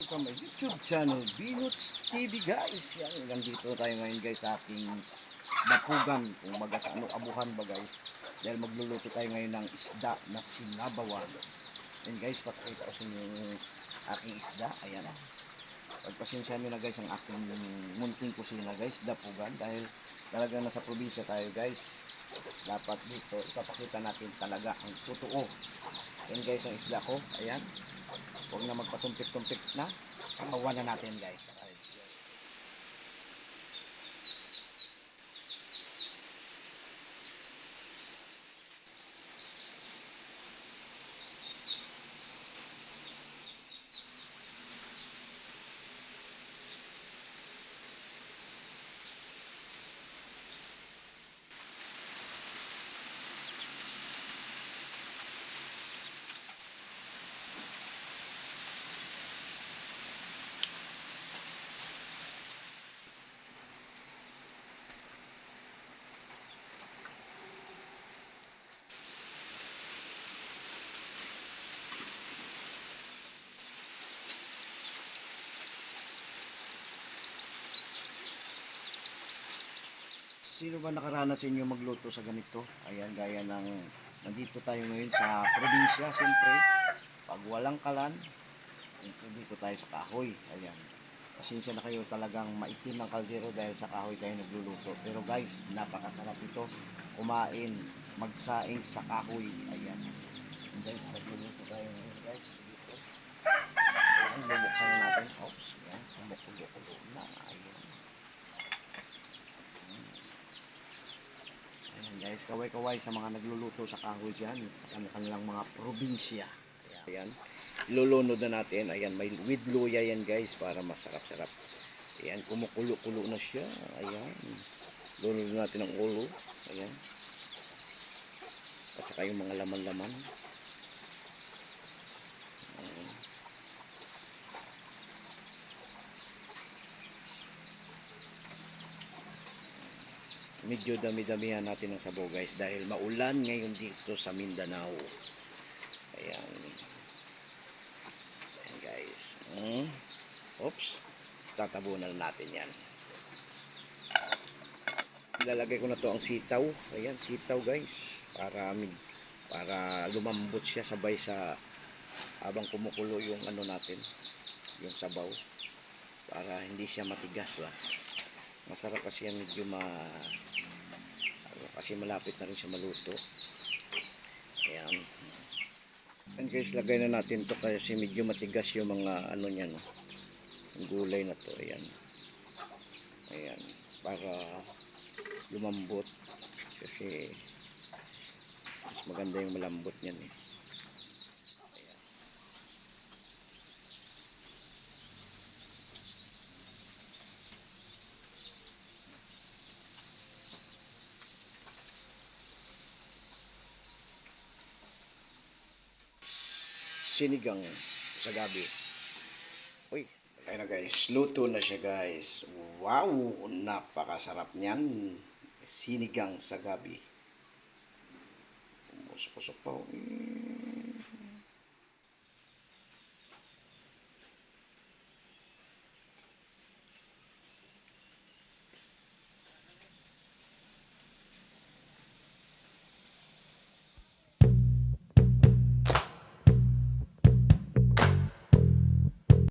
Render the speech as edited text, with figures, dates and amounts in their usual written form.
to my YouTube channel, Binuts TV guys. Yan, nandito tayo ngayon guys sa aking dapugan, kung baga sa abuhan ba guys. Dahil magluluto tayo ngayon ng isda na sinabawan. Yan guys, pakita ko sa inyo yung aking isda. Ayan ah. Pagpasensya nyo na guys ang aking munting kusina guys, dapugan. Dahil talagang nasa probinsya tayo guys. Dapat dito, ipapakita natin talaga ang totoo. Yan guys ang isda ko. Ayan. Huwag na magpatumpik-tumpik na. Sabawan na natin guys. Let's go. Sino ba nakaranas sa inyo magluto sa ganito? Ayan, gaya ng nandito tayo ngayon sa probinsya, siyempre. Pag walang kalan, dito tayo sa kahoy. Ayan. Pasensya na kayo, talagang maitim ang kaldero dahil sa kahoy tayo nagluluto. Pero guys, napakasarap ito. Kumain, magsaing sa kahoy. Ayan. And guys, nagluluto tayo ngayon guys. Dito. Ayan, bubuksan na natin. Oops, ayan. Kumuk-kulo na. Ayan. Ayan guys, kaway-kaway sa mga nagluluto sa kahoy dyan sa kanilang mga probinsya. Ayan, ilulunod na natin. Ayan, may with luya yan guys para masarap-sarap. Ayan, kumukulo-kulo na siya. Ayan, lunod natin ang ulo. Ayan, at saka yung mga laman-laman. Ayan. Medyo dami-damihan natin ang sabaw guys dahil maulan ngayon dito sa Mindanao. Ayan. Ayan guys. Oops. Tatabunan natin yan. Ilalagay ko na to ang sitaw. Ayan, sitaw guys. Para lumambot siya sabay sa habang kumukulo yung ano natin. Yung sabaw. Para hindi siya matigas ba. Masarap kasi yan medyo kasi malapit na rin siya maluto. Ayan. And guys, lagay na natin to kasi medyo matigas yung mga ano niya no. Yung gulay na to. Ayan. Ayan. Para lumambot kasi mas maganda yung malambot niyan eh. Ayan. Sinigang sa gabi. Uy, okay na guys. Luto na siya guys. Wow! Napakasarap niyan. Sinigang sa gabi. Pusok-pusok pa.